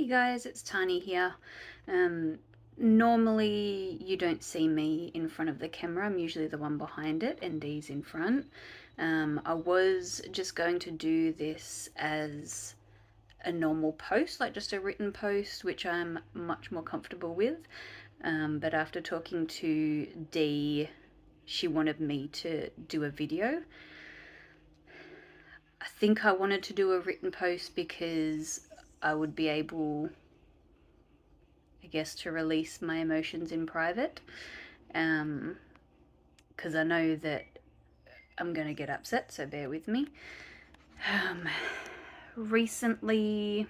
Hey guys, it's Tahnee here. Normally you don't see me in front of the camera. I'm usually the one behind it and Dee's in front. I was just going to do this as a normal post, like just a written post, which I'm much more comfortable with. But after talking to Dee, she wanted me to do a video. I think I wanted to do a written post because I would be able, I guess, to release my emotions in private, because I know that I'm going to get upset, so bear with me. Recently,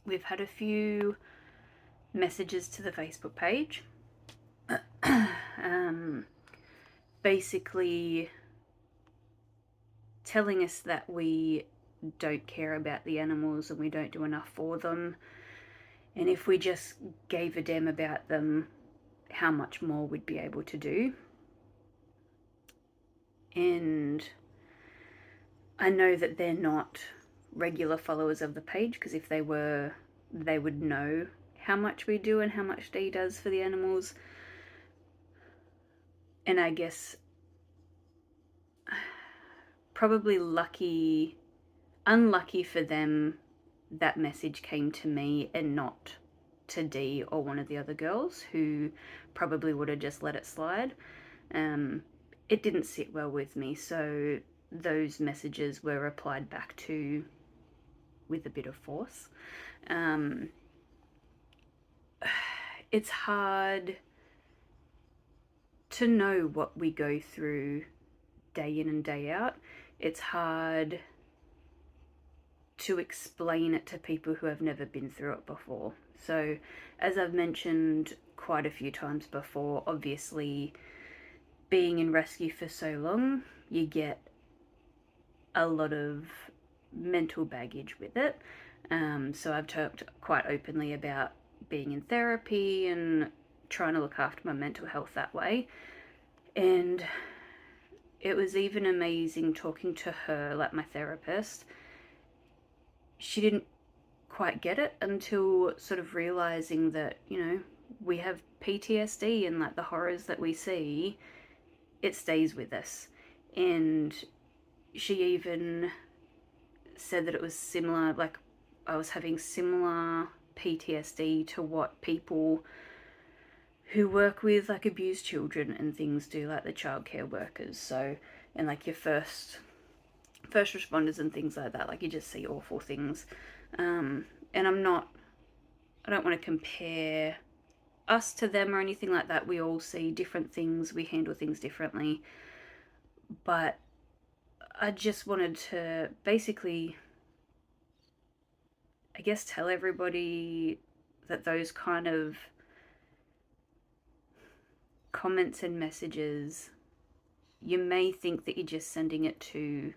we've had a few messages to the Facebook page, basically telling us that we don't care about the animals and we don't do enough for them, and if we just gave a damn about them, how much more we'd be able to do. And I know that they're not regular followers of the page, because if they were, they would know how much we do and how much Dee does for the animals. And I guess probably unlucky for them, that message came to me and not to Dee or one of the other girls, who probably would have just let it slide. It didn't sit well with me, so those messages were replied back to with a bit of force. It's hard to know what we go through day in and day out. It's hard to explain it to people who have never been through it before. So, as I've mentioned quite a few times before, obviously being in rescue for so long, you get a lot of mental baggage with it. So I've talked quite openly about being in therapy and trying to look after my mental health that way. And it was even amazing talking to her, like my therapist. She didn't quite get it until sort of realizing that, we have PTSD, and like the horrors that we see, it stays with us. And she even said that it was similar, like I was having similar PTSD to what people who work with like abused children and things do, like the childcare workers. So, and like your first responders and things like that, like you just see awful things. And I don't want to compare us to them or anything like that. We all see different things, we handle things differently. But I just wanted to basically, I guess, tell everybody that those kind of comments and messages, you may think that you're just sending it to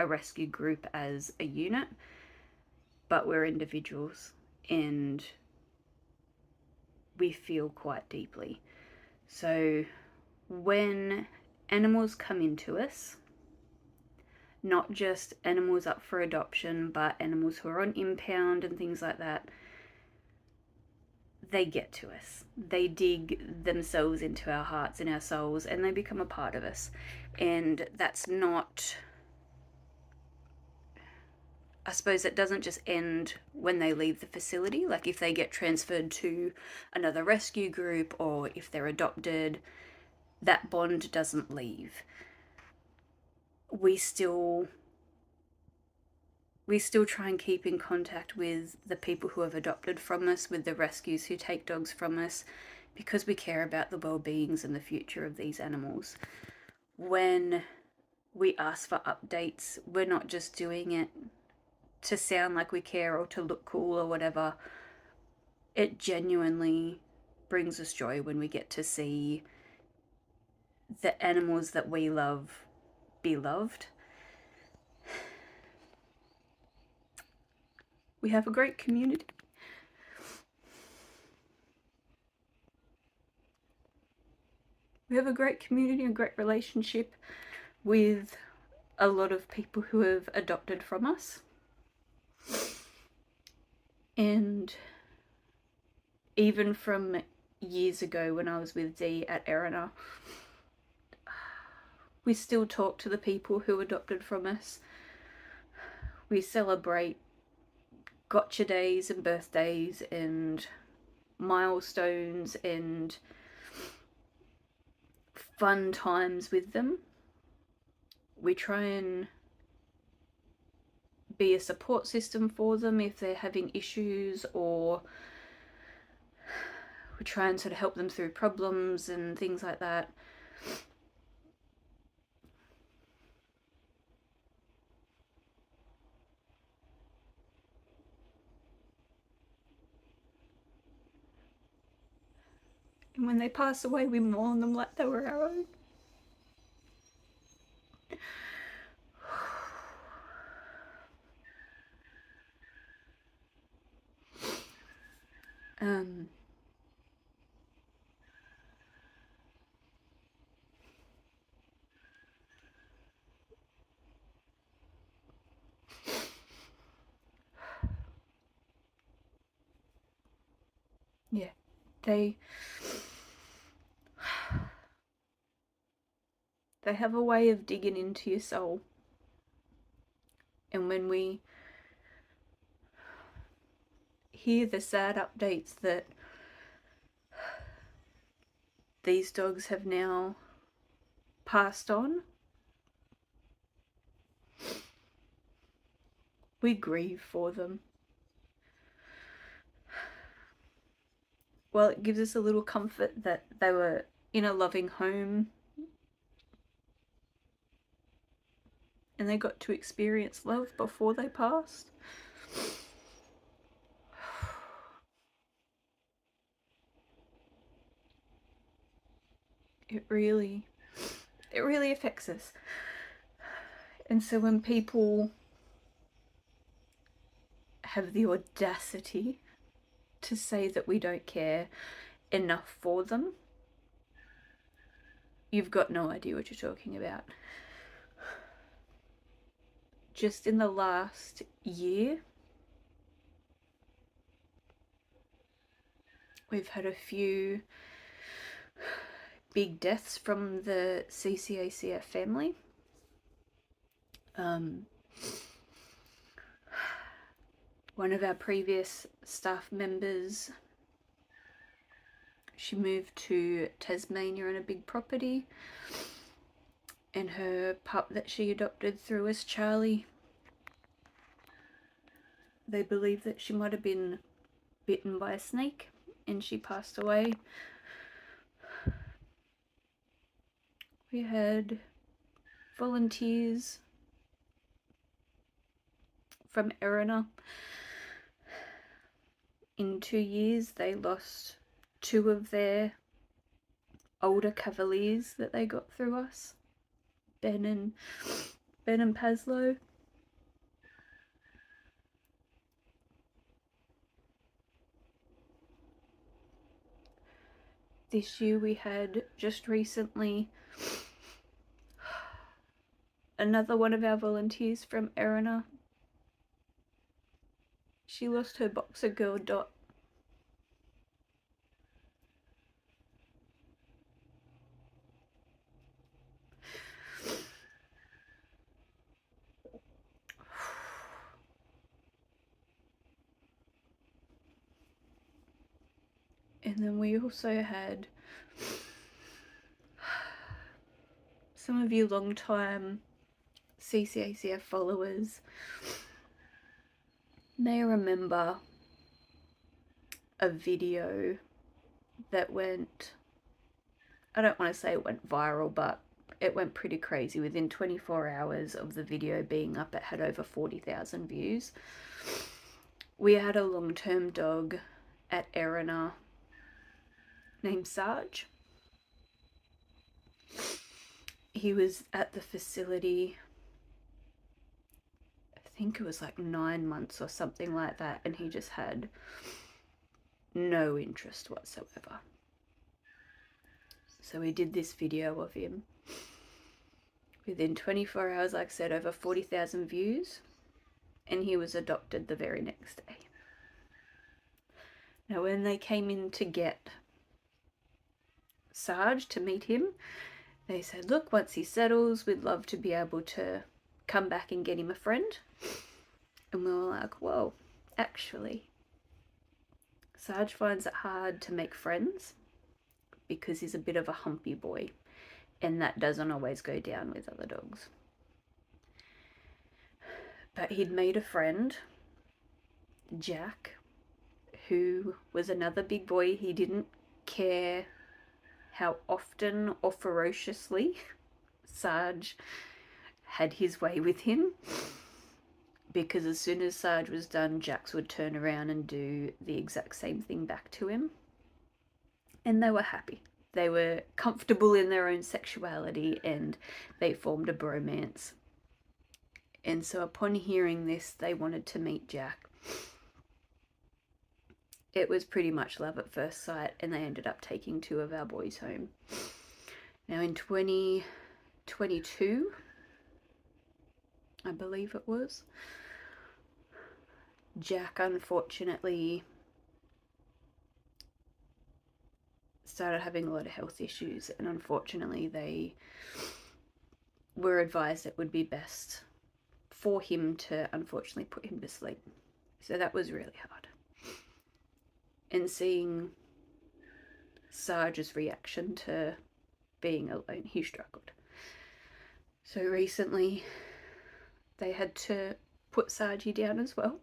a rescue group as a unit, but we're individuals and we feel quite deeply. So when animals come into us, not just animals up for adoption, but animals who are on impound and things like that, they get to us. They dig themselves into our hearts and our souls, and they become a part of us. And that's not, I suppose it doesn't just end when they leave the facility. Like if they get transferred to another rescue group or if they're adopted, that bond doesn't leave. We still try and keep in contact with the people who have adopted from us, with the rescues who take dogs from us, because we care about the well-beings and the future of these animals. When we ask for updates, we're not just doing it to sound like we care or to look cool or whatever. It genuinely brings us joy when we get to see the animals that we love be loved. We have a great community. We have a great community, a great relationship with a lot of people who have adopted from us. And even from years ago when I was with Dee at Erina, we still talk to the people who adopted from us. We celebrate gotcha days and birthdays and milestones and fun times with them. We try and be a support system for them if they're having issues, or we try and sort of help them through problems and things like that. And when they pass away, we mourn them like they were our own. Yeah, they have a way of digging into your soul. And when we hear the sad updates that these dogs have now passed on, we grieve for them. Well, it gives us a little comfort that they were in a loving home and they got to experience love before they passed. It really affects us. And so when people have the audacity to say that we don't care enough for them, you've got no idea what you're talking about. Just in the last year, we've had a few big deaths from the CCACF family. One of our previous staff members, she moved to Tasmania on a big property, and her pup that she adopted through us, Charlie, they believe that she might have been bitten by a snake and she passed away. We had volunteers from Erina. In 2 years, they lost 2 of their older cavaliers that they got through us, Ben and Paslow. This year we had just recently another one of our volunteers from Erina. She lost her boxer girl Dot. And then we also had some of you long-time CCACF followers may remember a video that went, I don't want to say it went viral, but it went pretty crazy. Within 24 hours of the video being up, it had over 40,000 views. We had a long-term dog at Erina named Sarge. He was at the facility, I think it was like 9 months or something like that, and he just had no interest whatsoever. So we did this video of him. Within 24 hours, like I said, over 40,000 views, and he was adopted the very next day. Now when they came in to get Sarge to meet him, they said, look, once he settles, we'd love to be able to come back and get him a friend. And we were like, whoa, actually, Sarge finds it hard to make friends because he's a bit of a humpy boy, and that doesn't always go down with other dogs. But he'd made a friend, Jack, who was another big boy. He didn't care how often or ferociously Sarge had his way with him, because as soon as Sarge was done, Jax would turn around and do the exact same thing back to him. And they were happy. They were comfortable in their own sexuality, and they formed a bromance. And so upon hearing this, they wanted to meet Jack. It was pretty much love at first sight, and they ended up taking 2 of our boys home. Now in 2022, I believe it was, Jack unfortunately started having a lot of health issues, and unfortunately they were advised it would be best for him to unfortunately put him to sleep. So that was really hard. And seeing Sarge's reaction to being alone, he struggled. So recently they had to put Sargie down as well.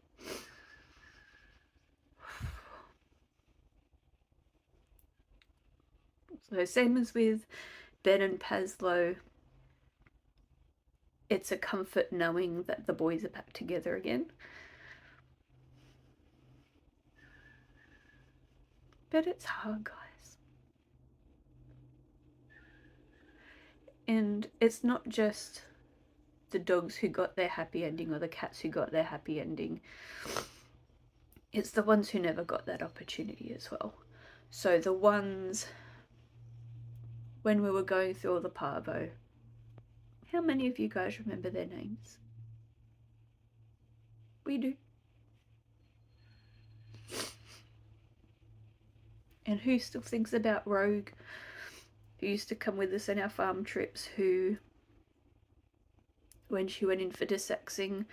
So same as with Ben and Paslow, it's a comfort knowing that the boys are back together again. But it's hard, guys. And it's not just the dogs who got their happy ending or the cats who got their happy ending. It's the ones who never got that opportunity as well. So the ones, when we were going through all the parvo, how many of you guys remember their names? We do. And who still thinks about Rogue, who used to come with us on our farm trips, who, when she went in for desexing,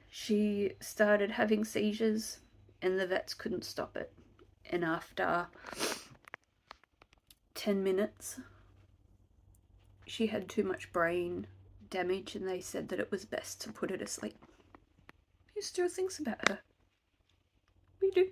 she started having seizures and the vets couldn't stop it. And after 10 minutes, she had too much brain damage and they said that it was best to put her to sleep. Who still thinks about her? We do.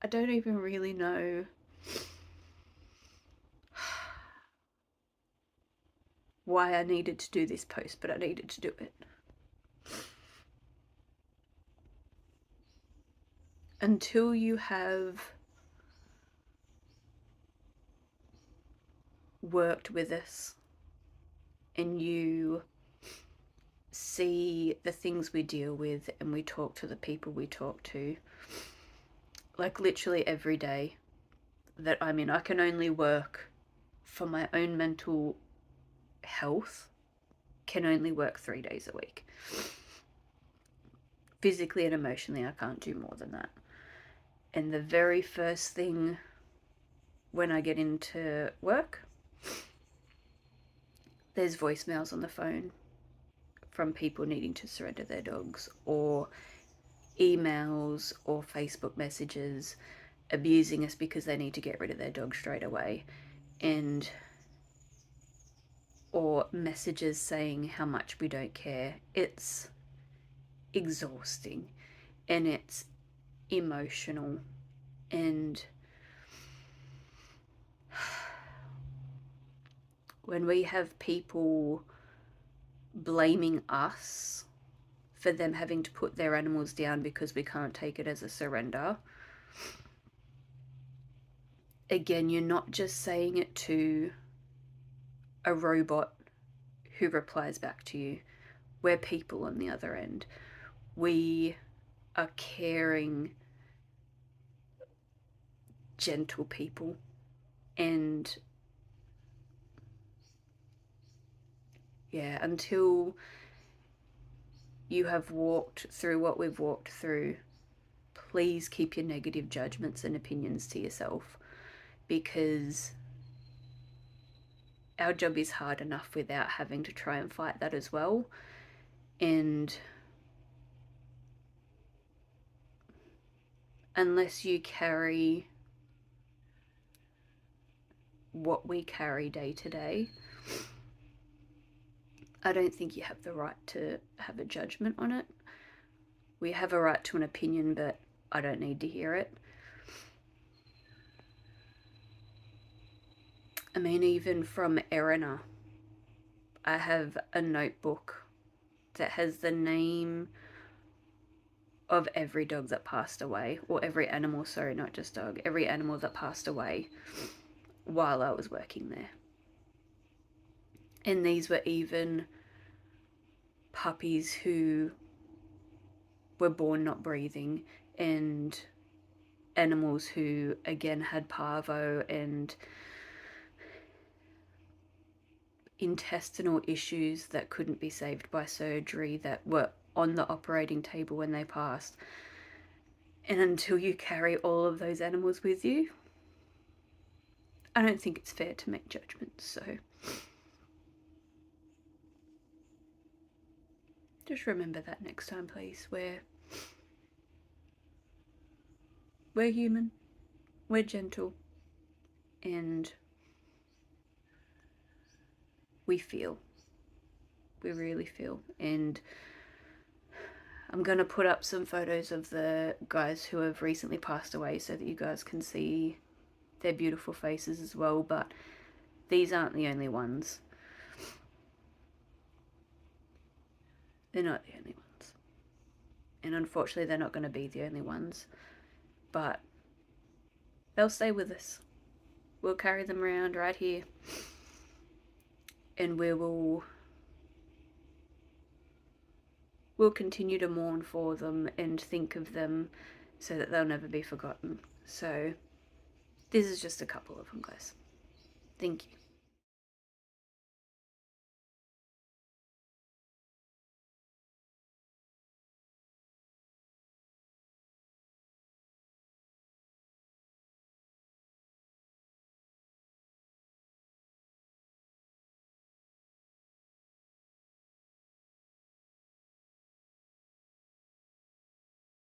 I don't even really know why I needed to do this post, but I needed to do it. Until you have worked with us and you see the things we deal with and we talk to the people we talk to, like literally every day that I'm in, I can only work for my own mental health, can only work 3 days a week. Physically and emotionally, I can't do more than that. And the very first thing when I get into work, there's voicemails on the phone from people needing to surrender their dogs, or emails or Facebook messages abusing us because they need to get rid of their dog straight away, and or messages saying how much we don't care. It's exhausting and it's emotional, and when we have people blaming us for them having to put their animals down because we can't take it as a surrender, again, you're not just saying it to a robot who replies back to you. We're people on the other end. We are caring gentle people. And yeah, until you have walked through what we've walked through, please keep your negative judgments and opinions to yourself, because our job is hard enough without having to try and fight that as well. And unless you carry what we carry day to day, I don't think you have the right to have a judgment on it. We have a right to an opinion, but I don't need to hear it. I mean, even from Erina, I have a notebook that has the name of every dog that passed away, or every animal, sorry, not just dog, every animal that passed away while I was working there. And these were even puppies who were born not breathing, and animals who again had parvo and intestinal issues that couldn't be saved by surgery, that were on the operating table when they passed. And until you carry all of those animals with you, I don't think it's fair to make judgments. So just remember that next time, please. We're human, we're gentle, and we feel. We really feel. And I'm going to put up some photos of the guys who have recently passed away so that you guys can see their beautiful faces as well, but these aren't the only ones. They're not the only ones. And unfortunately, they're not going to be the only ones. But they'll stay with us. We'll carry them around right here. And we'll continue to mourn for them and think of them so that they'll never be forgotten. So this is just a couple of them, guys. Thank you.